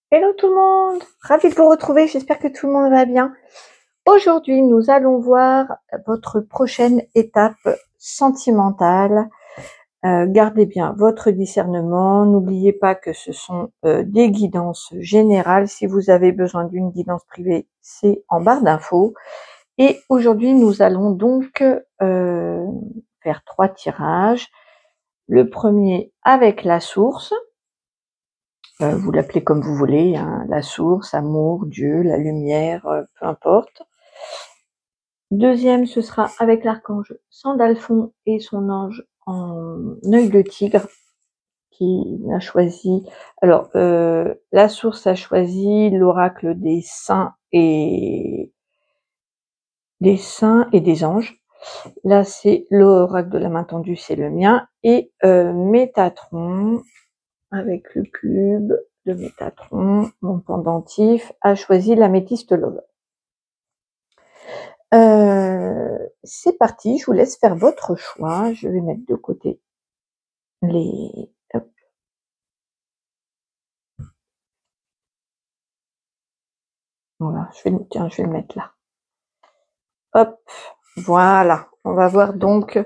Hello tout le monde, ravi de vous retrouver, j'espère que tout le monde va bien. Aujourd'hui, nous allons voir votre prochaine étape sentimentale. Gardez bien votre discernement, n'oubliez pas que ce sont des guidances générales. Si vous avez besoin d'une guidance privée, c'est en barre d'infos. Et aujourd'hui, nous allons donc faire 3 tirages. Le premier avec la source. Vous l'appelez comme vous voulez, hein, la source, amour, Dieu, la lumière, peu importe. Deuxième, ce sera avec l'archange Sandalphon et son ange en œil de tigre qui a choisi. Alors, la source a choisi l'oracle des saints et des anges. Là, c'est l'oracle de la main tendue, c'est le mien. Et Métatron, avec le cube de Métatron, mon pendentif, a choisi l'améthyste Love. C'est parti, je vous laisse faire votre choix. Je vais mettre de côté les... Hop. Voilà, je vais le mettre là. Hop, voilà. On va voir donc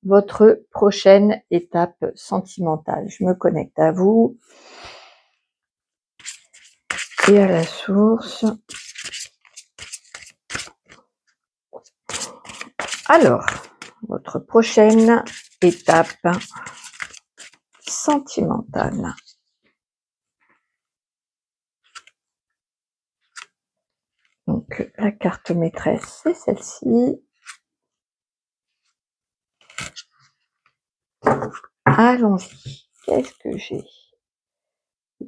votre prochaine étape sentimentale. Je me connecte à vous et à la source. Alors, votre prochaine étape sentimentale. Donc, la carte maîtresse, c'est celle-ci. Allons-y. Qu'est-ce que j'ai?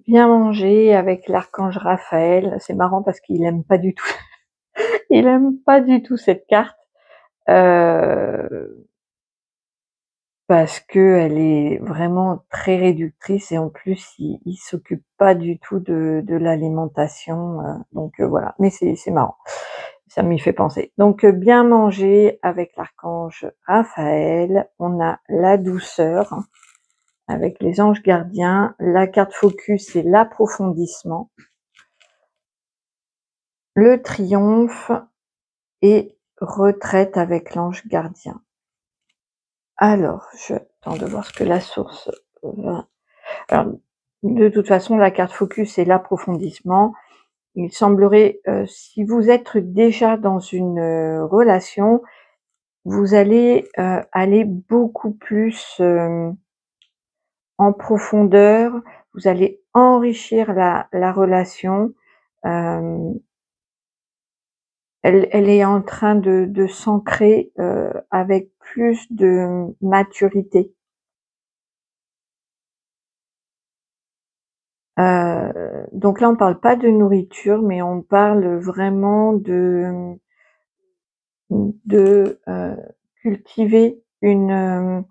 Bien manger avec l'archange Raphaël. C'est marrant parce qu'il aime pas du tout. Il aime pas du tout cette carte. Parce que elle est vraiment très réductrice et en plus il s'occupe pas du tout de l'alimentation, donc voilà. Mais c'est marrant, ça m'y fait penser. Donc bien manger avec l'archange Raphaël. On a la douceur avec les anges gardiens. La carte focus, c'est l'approfondissement, le triomphe et retraite avec l'ange gardien. Alors, j'attends de voir ce que la source va. Alors, de toute façon, la carte focus, c'est l'approfondissement. Il semblerait, si vous êtes déjà dans une relation, vous allez aller beaucoup plus en profondeur. Vous allez enrichir la relation. Elle est en train de s'ancrer avec plus de maturité. Donc là, on parle pas de nourriture, mais on parle vraiment de cultiver un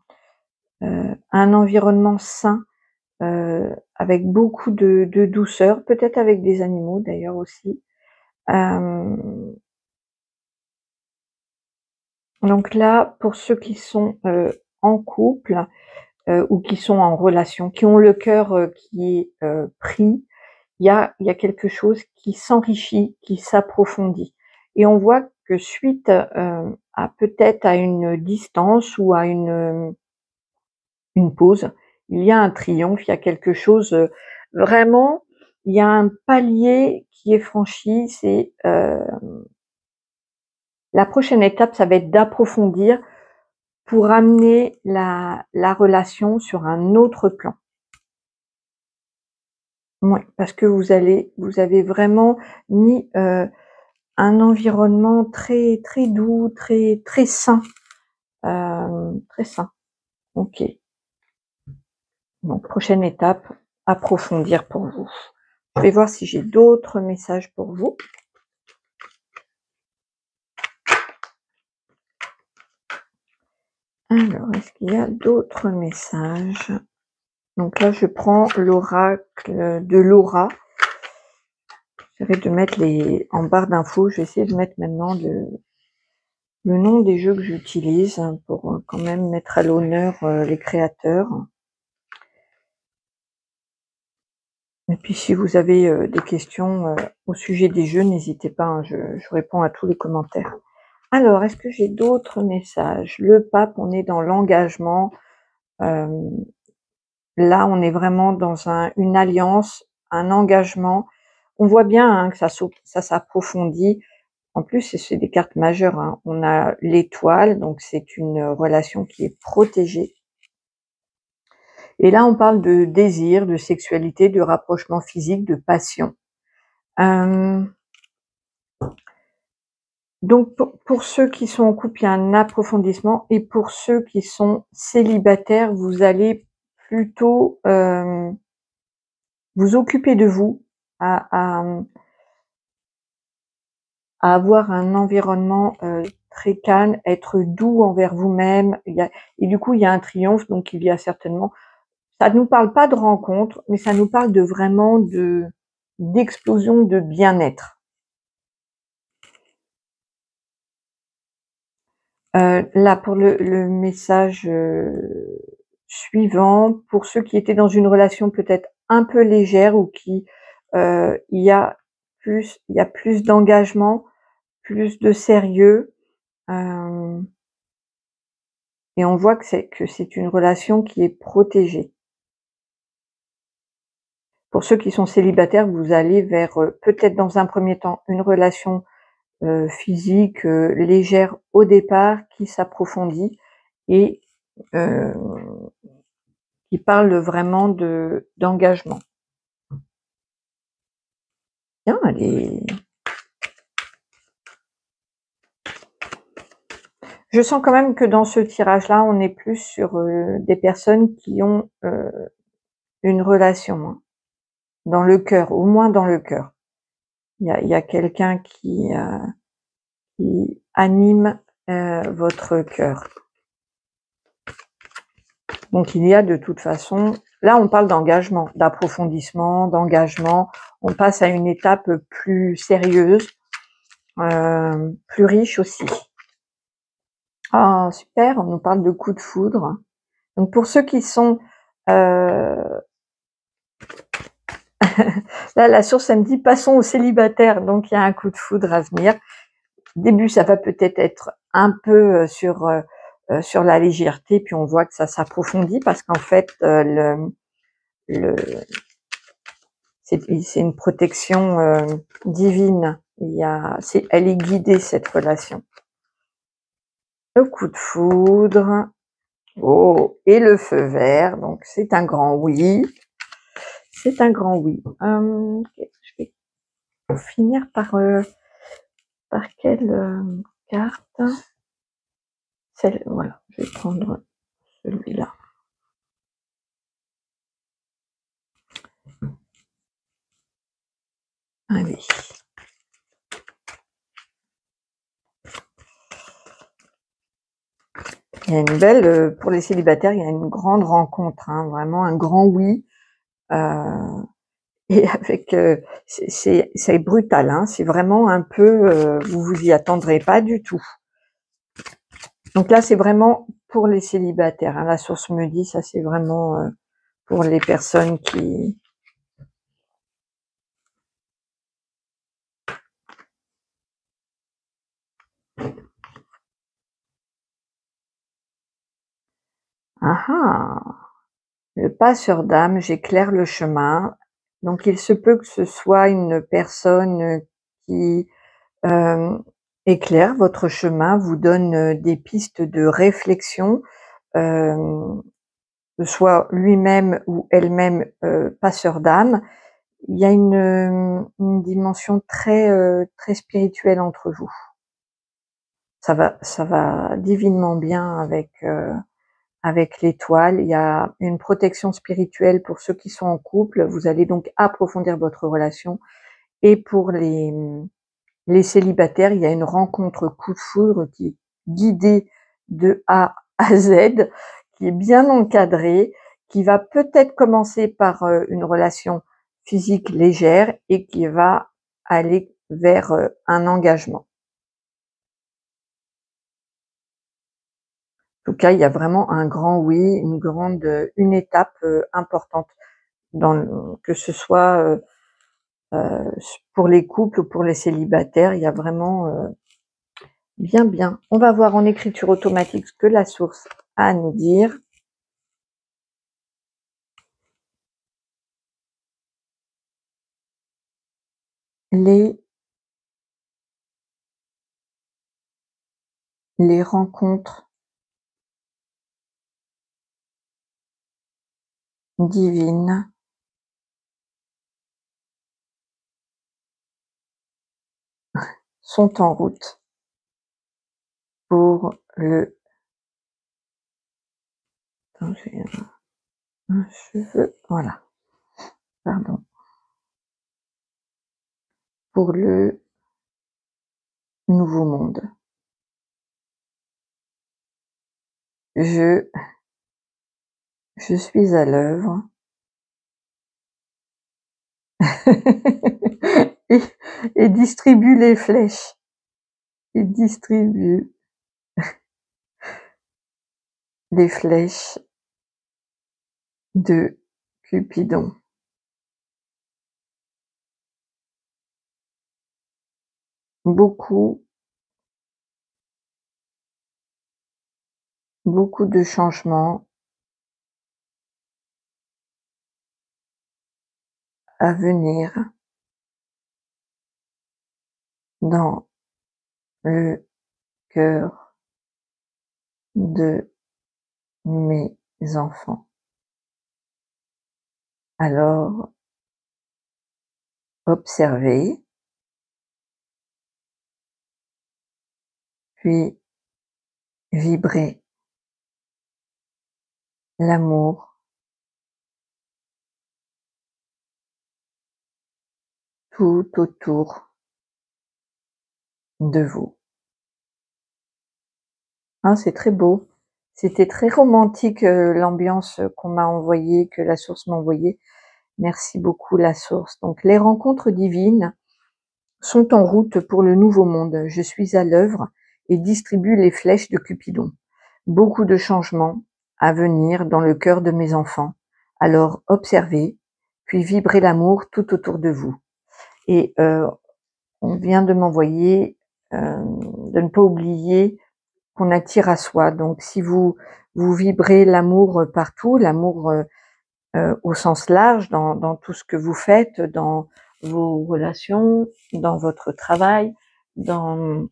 environnement sain, avec beaucoup de douceur, peut-être avec des animaux d'ailleurs aussi. Donc là, pour ceux qui sont en couple ou qui sont en relation, qui ont le cœur qui est pris, il y a quelque chose qui s'enrichit, qui s'approfondit. Et on voit que suite à peut-être à une distance ou à une pause, il y a un triomphe, il y a quelque chose vraiment, il y a un palier qui est franchi. C'est la prochaine étape, ça va être d'approfondir pour amener la relation sur un autre plan. Oui, parce que vous avez vraiment mis un environnement très très doux, très très sain, très sain. Ok. Donc prochaine étape, approfondir pour vous. Je vais voir si j'ai d'autres messages pour vous. Alors, est-ce qu'il y a d'autres messages? Donc là, je prends l'oracle de Laura. J'essaie de mettre en barre d'infos. Je vais essayer de mettre maintenant le nom des jeux que j'utilise pour quand même mettre à l'honneur les créateurs. Et puis si vous avez des questions au sujet des jeux, n'hésitez pas, hein, je réponds à tous les commentaires. Alors, est-ce que j'ai d'autres messages? Le pape, on est dans l'engagement. Là, on est vraiment dans une alliance, un engagement. On voit bien, hein, que ça s'approfondit. En plus, c'est des cartes majeures, hein. On a l'étoile, donc c'est une relation qui est protégée. Et là, on parle de désir, de sexualité, de rapprochement physique, de passion. Donc pour ceux qui sont en couple, il y a un approfondissement, et pour ceux qui sont célibataires, vous allez plutôt vous occuper de vous, à avoir un environnement très calme, être doux envers vous-même. Et du coup, il y a un triomphe, donc il y a certainement... Ça ne nous parle pas de rencontre, mais ça nous parle de vraiment d'explosion de bien-être. Là, pour le message suivant, pour ceux qui étaient dans une relation peut-être un peu légère, ou qui il y a plus d'engagement, plus de sérieux, et on voit que c'est une relation qui est protégée. Pour ceux qui sont célibataires, vous allez vers peut-être dans un premier temps une relation physique légère au départ, qui s'approfondit, et qui parle vraiment d'engagement. Bien, allez. Je sens quand même que dans ce tirage-là, on est plus sur des personnes qui ont une relation, hein, dans le cœur, au moins dans le cœur. Il y a quelqu'un qui anime votre cœur. Donc il y a de toute façon, là on parle d'engagement, d'approfondissement, d'engagement. On passe à une étape plus sérieuse, plus riche aussi. Ah super, on nous parle de coup de foudre. Donc pour ceux qui sont... là la source, elle me dit passons aux célibataires, donc il y a un coup de foudre à venir. Au début, ça va peut-être être un peu sur la légèreté, puis on voit que ça s'approfondit, parce qu'en fait c'est une protection divine. Elle est guidée, cette relation. Le coup de foudre, oh, et le feu vert, donc c'est un grand oui. C'est un grand oui. Okay, je vais finir par quelle carte? Celle, voilà, je vais prendre celui-là. Allez. Il y a une belle, pour les célibataires, il y a une grande rencontre, hein, vraiment un grand oui. Et avec, c'est brutal, hein, c'est vraiment un peu, vous vous y attendrez pas du tout. Donc là, c'est vraiment pour les célibataires, hein, la source me dit, ça c'est vraiment pour les personnes qui... Ah ah, le passeur d'âme, j'éclaire le chemin. Donc il se peut que ce soit une personne qui éclaire votre chemin, vous donne des pistes de réflexion, soit lui-même ou elle-même passeur d'âme. Il y a une dimension très spirituelle entre vous. Ça va divinement bien avec l'étoile. Il y a une protection spirituelle pour ceux qui sont en couple. Vous allez donc approfondir votre relation. Et pour les célibataires, il y a une rencontre coup de foudre qui est guidée de A à Z, qui est bien encadrée, qui va peut-être commencer par une relation physique légère, et qui va aller vers un engagement. En tout cas, il y a vraiment un grand oui, une étape importante. que ce soit pour les couples ou pour les célibataires, il y a vraiment bien. On va voir en écriture automatique ce que la source a à nous dire. Les rencontres divines sont en route pour le... Attends, j'ai un cheveu, voilà, pardon. Pour le nouveau monde. Je suis à l'œuvre et distribue les flèches. Et distribue les flèches de Cupidon. Beaucoup de changements à venir dans le cœur de mes enfants. Alors, observez, puis vibrez l'amour tout autour de vous. Hein, c'est très beau. C'était très romantique l'ambiance qu'on m'a envoyée, que la source m'a envoyée. Merci beaucoup la source. Donc les rencontres divines sont en route pour le nouveau monde. Je suis à l'œuvre et distribue les flèches de Cupidon. Beaucoup de changements à venir dans le cœur de mes enfants. Alors observez, puis vibrez l'amour tout autour de vous. Et on vient de m'envoyer de ne pas oublier qu'on attire à soi. Donc si vous vibrez l'amour partout, l'amour au sens large, dans tout ce que vous faites, dans vos relations, dans votre travail, dans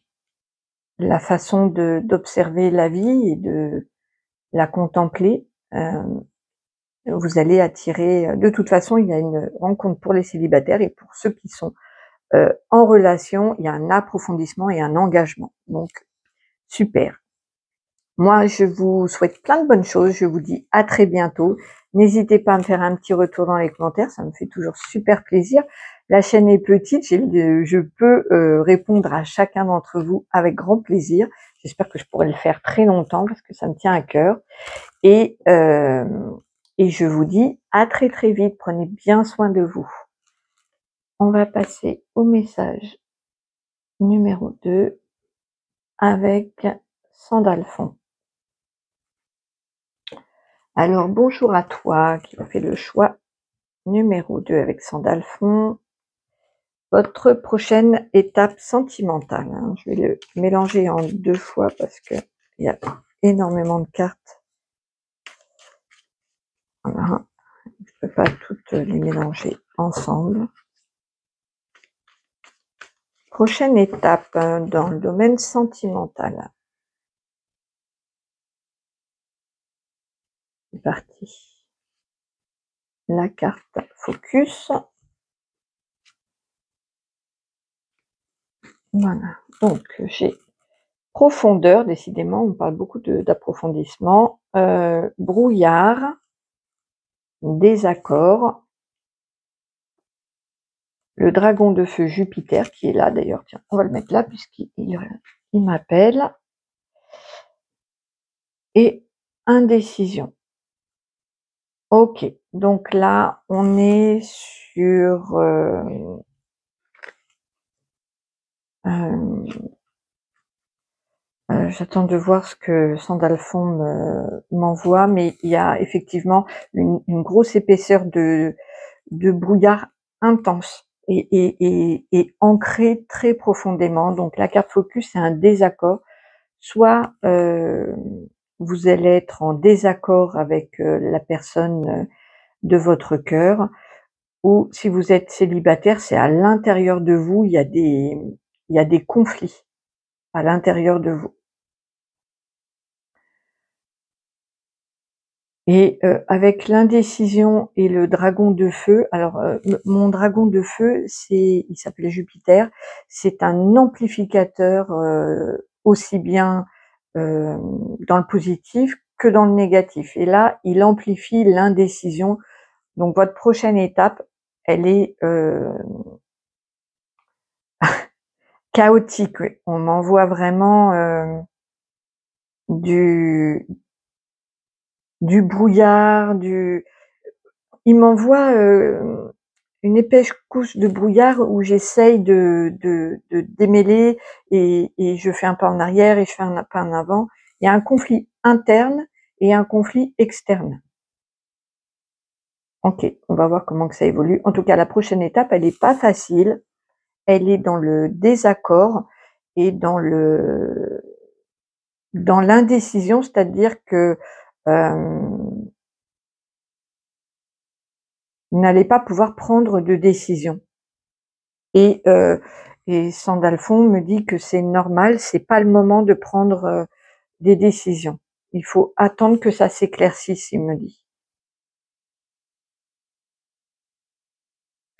la façon d'observer la vie et de la contempler, vous allez attirer. De toute façon, il y a une rencontre pour les célibataires et pour ceux qui sont en relation, il y a un approfondissement et un engagement. Donc, super. Moi, je vous souhaite plein de bonnes choses. Je vous dis à très bientôt. N'hésitez pas à me faire un petit retour dans les commentaires. Ça me fait toujours super plaisir. La chaîne est petite. Je peux répondre à chacun d'entre vous avec grand plaisir. J'espère que je pourrai le faire très longtemps parce que ça me tient à cœur. Et je vous dis à très très vite. Prenez bien soin de vous. On va passer au message numéro 2 avec Sandalphon. Alors bonjour à toi qui a fait le choix numéro 2 avec Sandalphon. Votre prochaine étape sentimentale. Hein. Je vais le mélanger en 2 fois parce que il y a énormément de cartes. Voilà. Je ne peux pas toutes les mélanger ensemble. Prochaine étape dans le domaine sentimental. C'est parti. La carte focus. Voilà. Donc j'ai profondeur, décidément, on parle beaucoup d'approfondissement. Brouillard. Désaccord. Le dragon de feu Jupiter qui est là d'ailleurs. Tiens, on va le mettre là puisqu'il m'appelle. Et indécision. Ok, donc là on est sur J'attends de voir ce que Sandalphon m'envoie, mais il y a effectivement une grosse épaisseur de brouillard intense et ancré très profondément. Donc la carte focus, c'est un désaccord. Soit vous allez être en désaccord avec la personne de votre cœur, ou si vous êtes célibataire, c'est à l'intérieur de vous, il y a des conflits à l'intérieur de vous. Et avec l'indécision et le dragon de feu, alors mon dragon de feu, il s'appelait Jupiter, c'est un amplificateur aussi bien dans le positif que dans le négatif. Et là, il amplifie l'indécision. Donc votre prochaine étape, elle est chaotique. Oui. On m'envoie vraiment du brouillard, il m'envoie une épaisse couche de brouillard où j'essaye de démêler et je fais un pas en arrière et je fais un pas en avant. Il y a un conflit interne et un conflit externe. Ok, on va voir comment que ça évolue. En tout cas, la prochaine étape, elle n'est pas facile. Elle est dans le désaccord et dans l'indécision, c'est-à-dire que vous n'allez pas pouvoir prendre de décision. Et Sandalphon me dit que c'est normal, c'est pas le moment de prendre des décisions. Il faut attendre que ça s'éclaircisse, il me dit.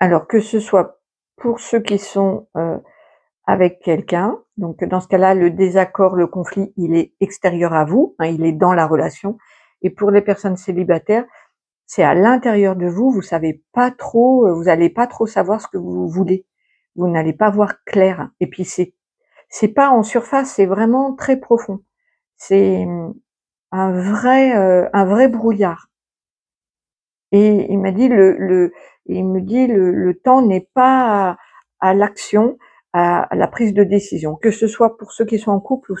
Alors que ce soit pour ceux qui sont avec quelqu'un, donc dans ce cas-là, le désaccord, le conflit, il est extérieur à vous, hein, il est dans la relation. Et pour les personnes célibataires, c'est à l'intérieur de vous, vous savez pas trop, vous allez pas trop savoir ce que vous voulez. Vous n'allez pas voir clair. Et puis c'est pas en surface, c'est vraiment très profond. C'est un vrai brouillard. Et il m'a dit le temps n'est pas à l'action, à la prise de décision, que ce soit pour ceux qui sont en couple ou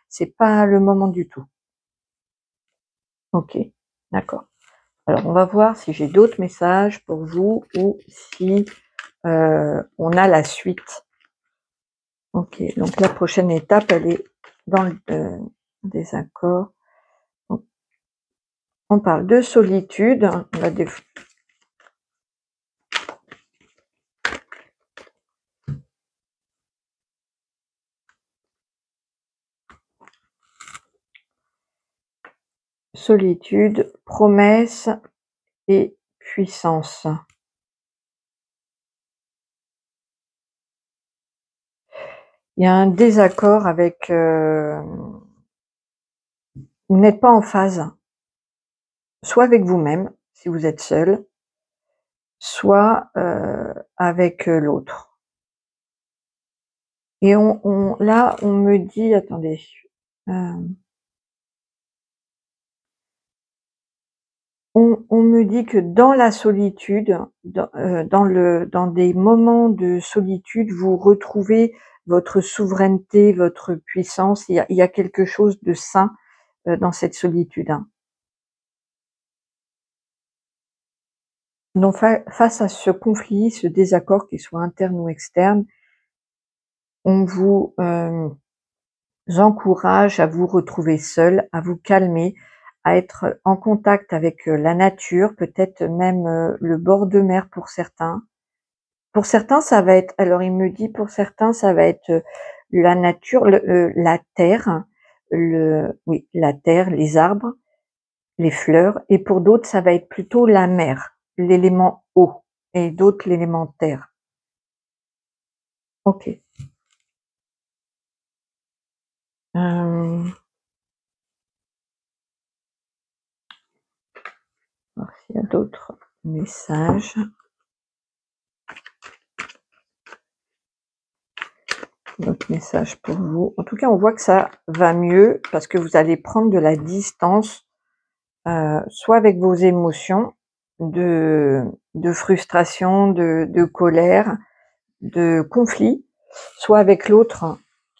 c'est pas le moment du tout. Ok, d'accord. Alors on va voir si j'ai d'autres messages pour vous ou si on a la suite. Ok, donc la prochaine étape, elle est dans le désaccord. On parle de solitude. On va solitude, promesse et puissance. Il y a un désaccord avec... vous n'êtes pas en phase, soit avec vous-même, si vous êtes seul, soit avec l'autre. Et là, on me dit... Attendez... on me dit que dans la solitude, dans des moments de solitude, vous retrouvez votre souveraineté, votre puissance. Il y a quelque chose de sain dans cette solitude. Hein. Donc face à ce conflit, ce désaccord, qu'il soit interne ou externe, on vous encourage à vous retrouver seul, à vous calmer, à être en contact avec la nature, peut-être même le bord de mer pour certains. Pour certains, ça va être, alors il me dit, pour certains, ça va être la nature, la terre, la terre, les arbres, les fleurs, et pour d'autres, ça va être plutôt la mer, l'élément eau, et d'autres l'élément terre. Ok. Voir s'il y a d'autres messages. D'autres messages pour vous. En tout cas, on voit que ça va mieux parce que vous allez prendre de la distance, soit avec vos émotions de frustration, de colère, de conflit, soit avec l'autre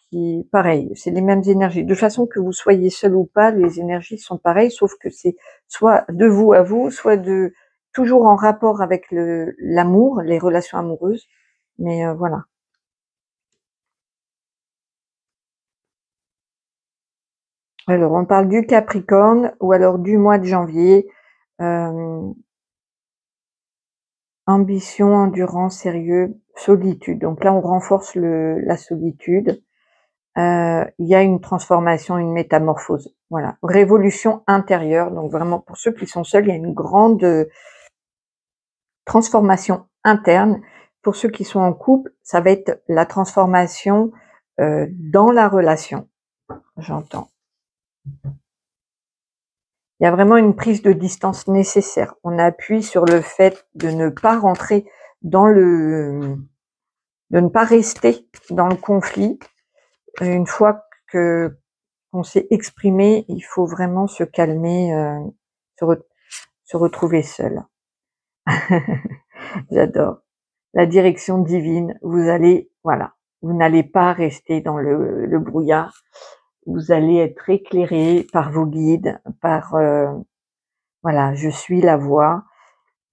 qui, pareil, c'est les mêmes énergies. De façon que vous soyez seul ou pas, les énergies sont pareilles, sauf que c'est soit de vous à vous, soit de toujours en rapport avec l'amour, les relations amoureuses. Mais voilà. Alors, on parle du Capricorne ou alors du mois de janvier. Ambition, endurance, sérieux, solitude. Donc là, on renforce la solitude. Il y a une transformation, une métamorphose. Voilà, révolution intérieure. Donc vraiment, pour ceux qui sont seuls, il y a une grande transformation interne. Pour ceux qui sont en couple, ça va être la transformation dans la relation. J'entends. Il y a vraiment une prise de distance nécessaire. On appuie sur le fait de ne pas rentrer dans de ne pas rester dans le conflit. Une fois que qu'on s'est exprimé, il faut vraiment se calmer, se retrouver seul. J'adore. La direction divine, vous allez, voilà, vous n'allez pas rester dans le brouillard. Vous allez être éclairé par vos guides, par voilà, je suis la voie.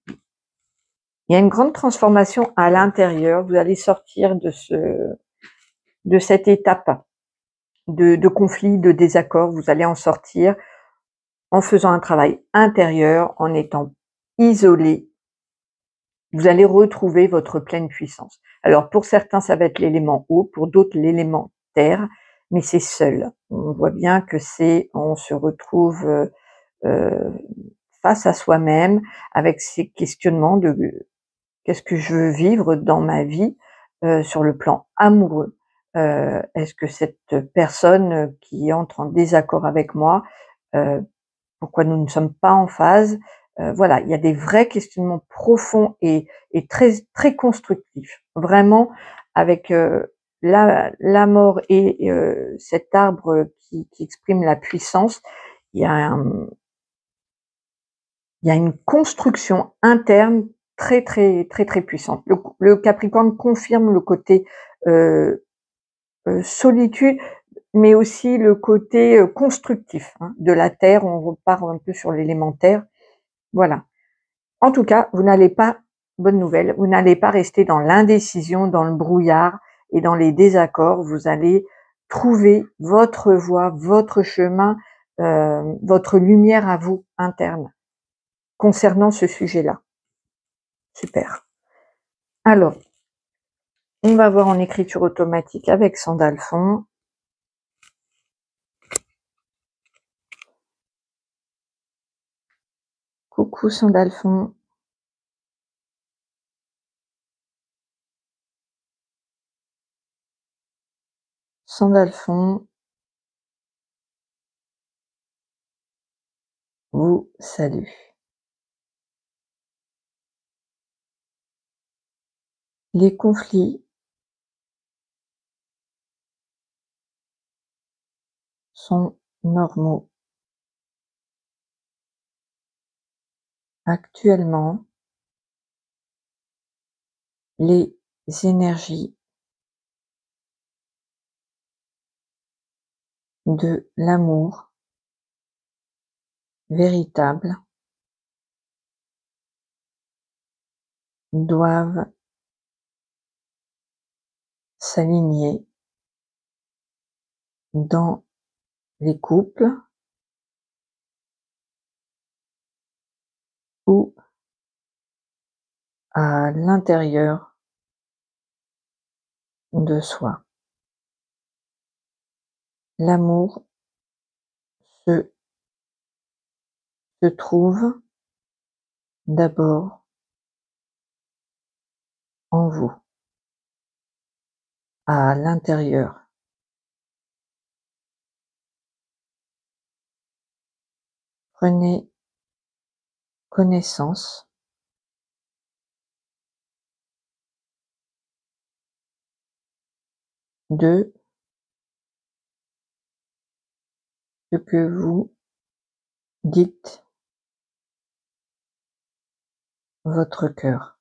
Il y a une grande transformation à l'intérieur. Vous allez sortir de cette étape de conflit, de désaccord. Vous allez en sortir en faisant un travail intérieur, en étant isolé. Vous allez retrouver votre pleine puissance. Alors pour certains, ça va être l'élément eau, pour d'autres l'élément terre, mais c'est seul. On voit bien que on se retrouve face à soi-même avec ces questionnements de qu'est-ce que je veux vivre dans ma vie sur le plan amoureux. Est-ce que cette personne qui entre en désaccord avec moi, euh, pourquoi nous ne sommes pas en phase? Voilà, il y a des vrais questionnements profonds et très très constructifs. Vraiment, avec la mort et cet arbre qui exprime la puissance, il y a il y a une construction interne très très très très puissante. Le Capricorne confirme le côté solitude, mais aussi le côté constructif hein, de la terre. On repart un peu sur l'élémentaire. Voilà. En tout cas, vous n'allez pas, bonne nouvelle, vous n'allez pas rester dans l'indécision, dans le brouillard et dans les désaccords. Vous allez trouver votre voie, votre chemin, votre lumière à vous interne concernant ce sujet-là. Super. Alors, on va voir en écriture automatique avec Sandalphon. Coucou Sandalphon. Sandalphon vous salue. Les conflits sont normaux. Actuellement, les énergies de l'amour véritable doivent s'aligner dans les couples ou à l'intérieur de soi. L'amour se, se trouve d'abord en vous, à l'intérieur. Prenez connaissance de ce que vous dites votre cœur.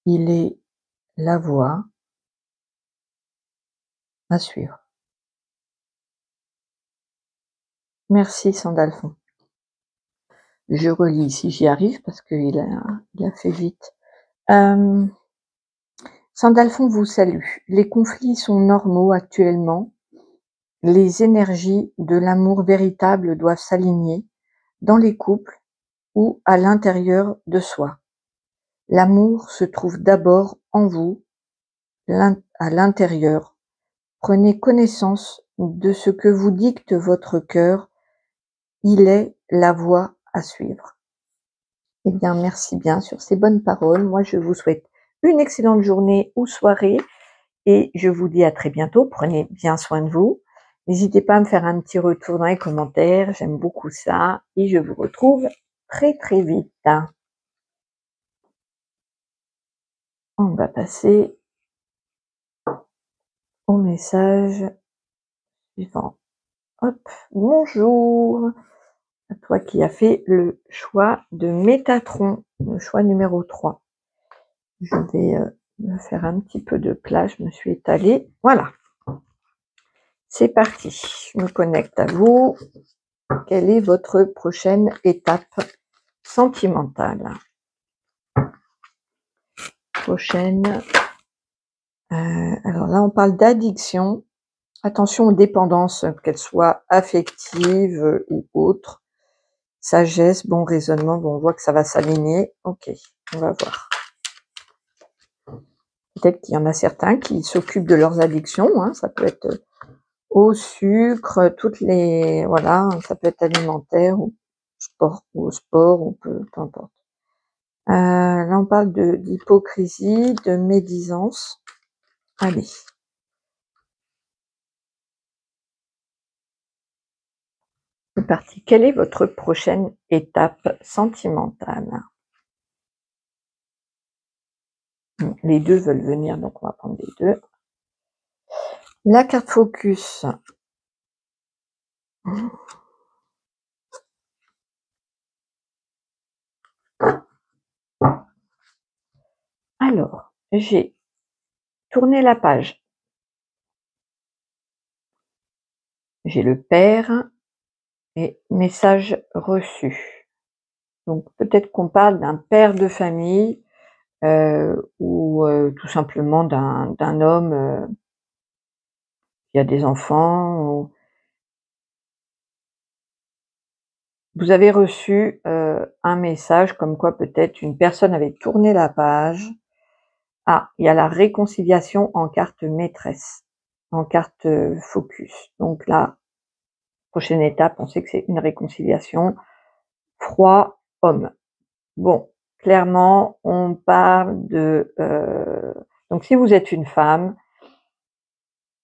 Il est la voie À suivre. Merci Sandalphon. Je relis si j'y arrive parce qu'il a fait vite. Sandalphon vous salue. Les conflits sont normaux actuellement. Les énergies de l'amour véritable doivent s'aligner dans les couples ou à l'intérieur de soi. L'amour se trouve d'abord en vous, à l'intérieur. Prenez connaissance de ce que vous dicte votre cœur. Il est la voie à suivre. Eh bien, merci bien sur ces bonnes paroles. Moi, je vous souhaite une excellente journée ou soirée et je vous dis à très bientôt. Prenez bien soin de vous. N'hésitez pas à me faire un petit retour dans les commentaires. J'aime beaucoup ça et je vous retrouve très très vite. On va passer au message suivant. Hop, bonjour à toi qui as fait le choix de Métatron, le choix numéro 3. Je vais me faire un petit peu de place, je me suis étalée. Voilà, c'est parti. Je me connecte à vous. Quelle est votre prochaine étape sentimentale? Prochaine. Alors là, on parle d'addiction. Attention aux dépendances, qu'elles soient affectives ou autres. Sagesse, bon raisonnement. Bon, on voit que ça va s'aligner. Ok, on va voir. Peut-être qu'il y en a certains qui s'occupent de leurs addictions. Hein, ça peut être au sucre, toutes les... Voilà, ça peut être alimentaire ou au sport, ou peu importe. Là, on parle d'hypocrisie, de médisance. Allez. C'est parti. Quelle est votre prochaine étape sentimentale? Les deux veulent venir, donc on va prendre les deux. La carte focus. Alors, j'ai tourné la page. J'ai le père et message reçu. Donc peut-être qu'on parle d'un père de famille ou tout simplement d'un homme qui a des enfants. Ou... Vous avez reçu un message comme quoi peut-être une personne avait tourné la page. Ah, il y a la réconciliation en carte maîtresse, en carte focus. Donc là, prochaine étape, on sait que c'est une réconciliation. Froid, homme. Bon, clairement, on parle de... donc si vous êtes une femme,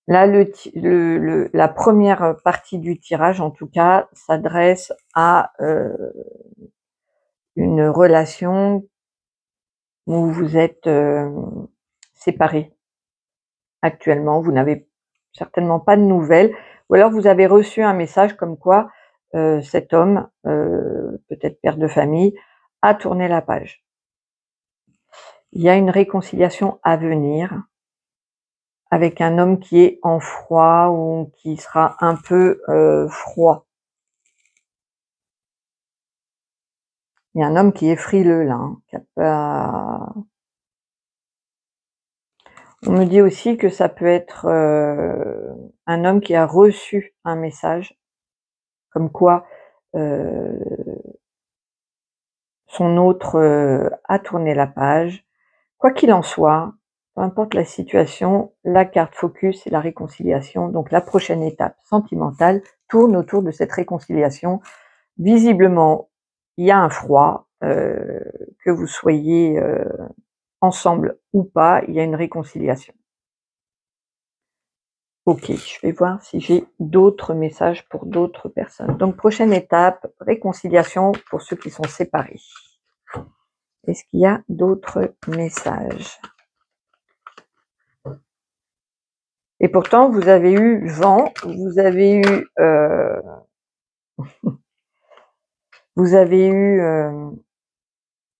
là, la première partie du tirage, en tout cas, s'adresse à une relation où vous êtes séparés actuellement. Vous n'avez certainement pas de nouvelles, ou alors vous avez reçu un message comme quoi cet homme, peut-être père de famille, a tourné la page. Il y a une réconciliation à venir avec un homme qui est en froid ou qui sera un peu froid. Il y a un homme qui est frileux là, hein, qui a pas... On me dit aussi que ça peut être un homme qui a reçu un message comme quoi son autre a tourné la page. Quoi qu'il en soit, peu importe la situation, la carte focus c'est la réconciliation. Donc la prochaine étape sentimentale tourne autour de cette réconciliation. Visiblement, il y a un froid, que vous soyez ensemble ou pas, il y a une réconciliation. Ok, je vais voir si j'ai d'autres messages pour d'autres personnes. Donc prochaine étape, réconciliation pour ceux qui sont séparés. Est-ce qu'il y a d'autres messages? Et pourtant, vous avez eu vent, vous avez eu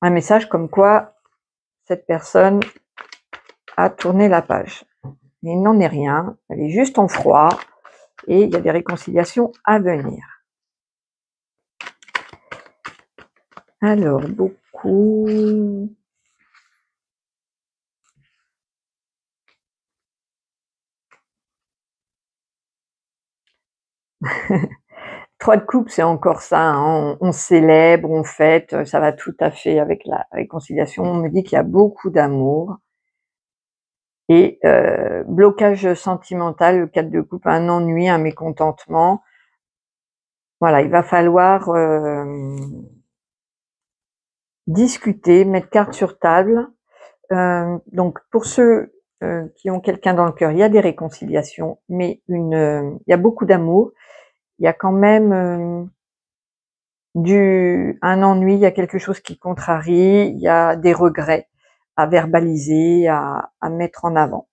un message comme quoi cette personne a tourné la page. il n'en est rien, elle est juste en froid et il y a des réconciliations à venir. Alors, beaucoup... Trois de coupe, c'est encore ça, hein. On célèbre, on fête, ça va tout à fait avec la réconciliation. On me dit qu'il y a beaucoup d'amour. Et blocage sentimental, le 4 de coupe, un ennui, un mécontentement. Voilà, il va falloir discuter, mettre carte sur table. Donc pour ceux qui ont quelqu'un dans le cœur, il y a des réconciliations, mais il y a beaucoup d'amour. Il y a quand même un ennui, il y a quelque chose qui contrarie, il y a des regrets à verbaliser, à mettre en avant.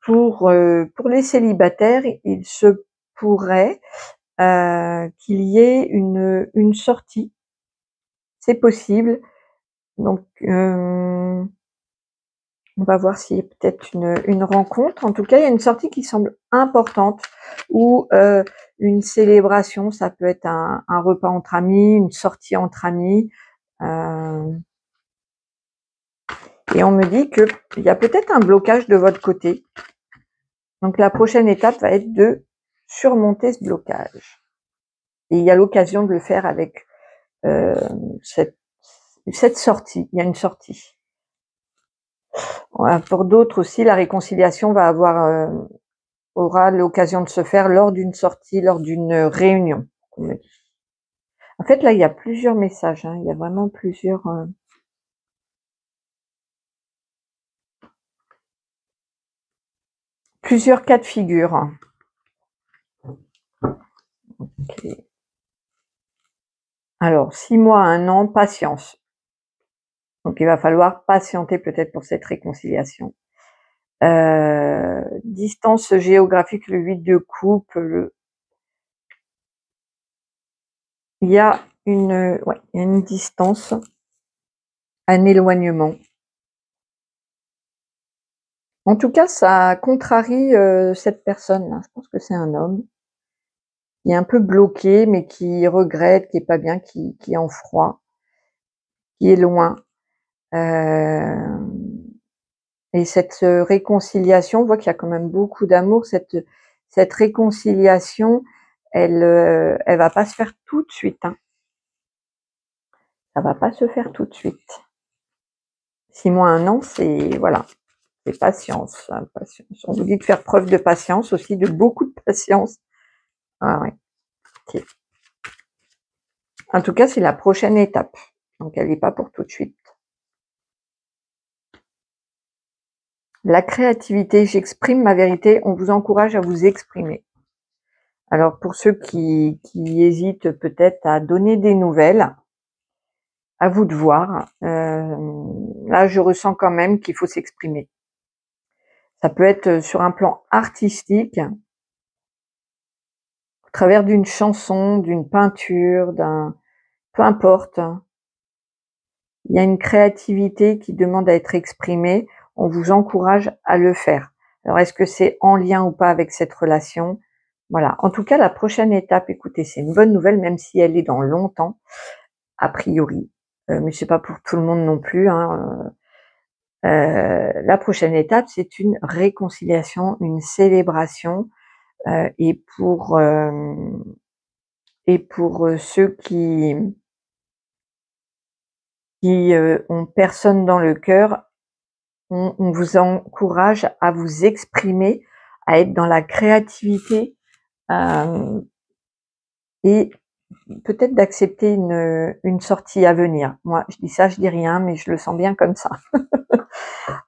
Pour les célibataires, il se pourrait qu'il y ait une sortie. C'est possible. Donc, on va voir s'il y a peut-être une rencontre. En tout cas, il y a une sortie qui semble importante ou une célébration. Ça peut être un repas entre amis, une sortie entre amis. Et on me dit qu'il y a peut-être un blocage de votre côté. Donc, la prochaine étape va être de surmonter ce blocage. Et il y a l'occasion de le faire avec cette sortie. Il y a une sortie. Pour d'autres aussi, la réconciliation aura l'occasion de se faire lors d'une sortie, lors d'une réunion. En fait, là, il y a plusieurs messages. Hein. Il y a vraiment plusieurs cas de figure. Okay. Alors, 6 mois, 1 an, patience. Donc, il va falloir patienter peut-être pour cette réconciliation. Distance géographique, le 8 de coupe. Il y a une distance, un éloignement. En tout cas, ça contrarie cette personne-là. Je pense que c'est un homme qui est un peu bloqué, mais qui regrette, qui est pas bien, qui est en froid, qui est loin. Et cette réconciliation, on voit qu'il y a quand même beaucoup d'amour. Cette réconciliation, elle va pas se faire tout de suite. Hein. Ça va pas se faire tout de suite. 6 mois, 1 an, c'est voilà, c'est patience, hein, patience. On vous dit de faire preuve de patience aussi, de beaucoup de patience. Ah ouais. Okay. En tout cas, c'est la prochaine étape. Donc, elle n'est pas pour tout de suite. La créativité, j'exprime ma vérité. On vous encourage à vous exprimer. Alors, pour ceux qui hésitent peut-être à donner des nouvelles, à vous de voir. Là, je ressens quand même qu'il faut s'exprimer. Ça peut être sur un plan artistique, au travers d'une chanson, d'une peinture, peu importe. Il y a une créativité qui demande à être exprimée. On vous encourage à le faire. Alors, est-ce que c'est en lien ou pas avec cette relation? Voilà. En tout cas, la prochaine étape, écoutez, c'est une bonne nouvelle, même si elle est dans longtemps, a priori. Mais c'est pas pour tout le monde non plus. Hein. La prochaine étape, c'est une réconciliation, une célébration. Et pour ceux qui ont personne dans le cœur, on vous encourage à vous exprimer, à être dans la créativité et peut-être d'accepter une sortie à venir. Moi, je dis ça, je dis rien, mais je le sens bien comme ça.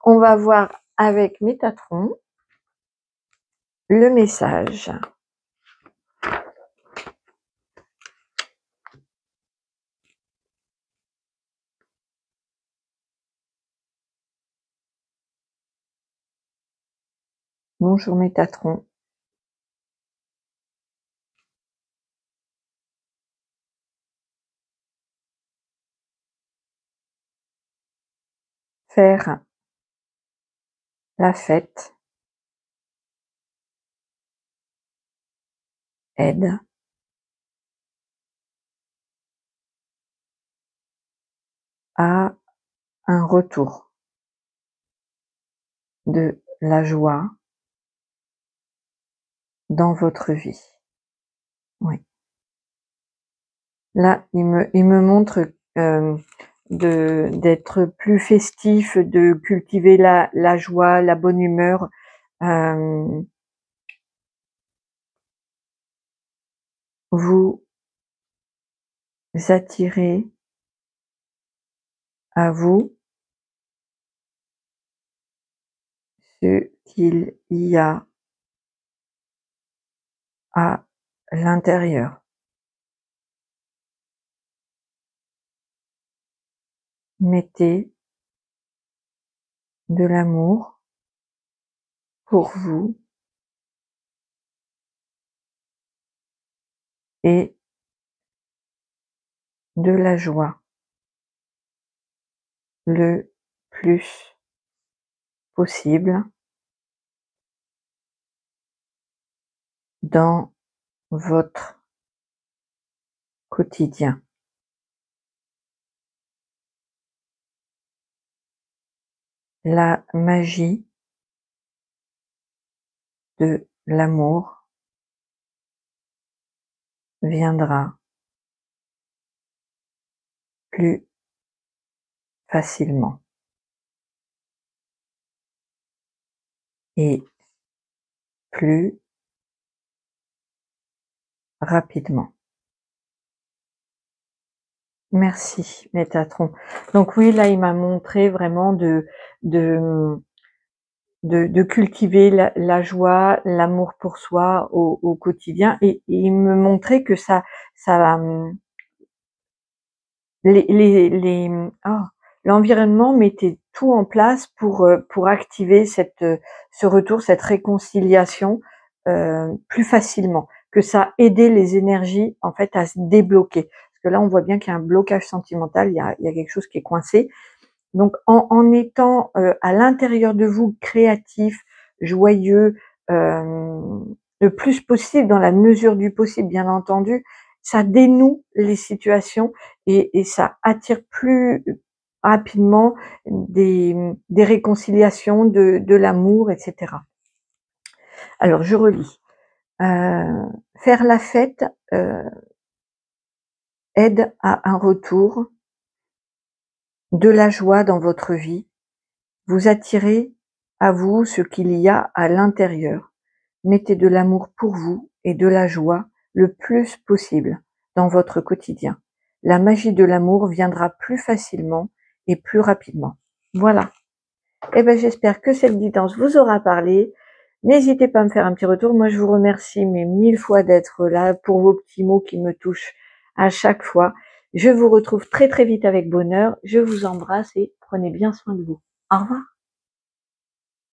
On va voir avec Métatron le message. Bonjour Métatron. Faire La fête aide à un retour de la joie dans votre vie. Oui. Là, il me montre d'être plus festif, de cultiver la joie, la bonne humeur. Vous attirez à vous ce qu'il y a à l'intérieur. Mettez de l'amour pour vous et de la joie le plus possible dans votre quotidien. La magie de l'amour viendra plus facilement et plus rapidement. Merci Métatron. Donc oui, là il m'a montré vraiment de cultiver la joie, l'amour pour soi au quotidien, et il me montrait que ça l'environnement mettait tout en place pour activer ce retour, cette réconciliation plus facilement, que ça aidait les énergies en fait à se débloquer. Parce que là, on voit bien qu'il y a un blocage sentimental, il y a quelque chose qui est coincé. Donc, en étant à l'intérieur de vous créatif, joyeux, le plus possible, dans la mesure du possible, bien entendu, ça dénoue les situations et ça attire plus rapidement des réconciliations, de l'amour, etc. Alors, je relis. Faire la fête aide à un retour de la joie dans votre vie. Vous attirez à vous ce qu'il y a à l'intérieur. Mettez de l'amour pour vous et de la joie le plus possible dans votre quotidien. La magie de l'amour viendra plus facilement et plus rapidement. Voilà. Eh ben, j'espère que cette guidance vous aura parlé. N'hésitez pas à me faire un petit retour. Moi, je vous remercie mais 1000 fois d'être là pour vos petits mots qui me touchent à chaque fois. Je vous retrouve très très vite avec bonheur. Je vous embrasse et prenez bien soin de vous. Au revoir.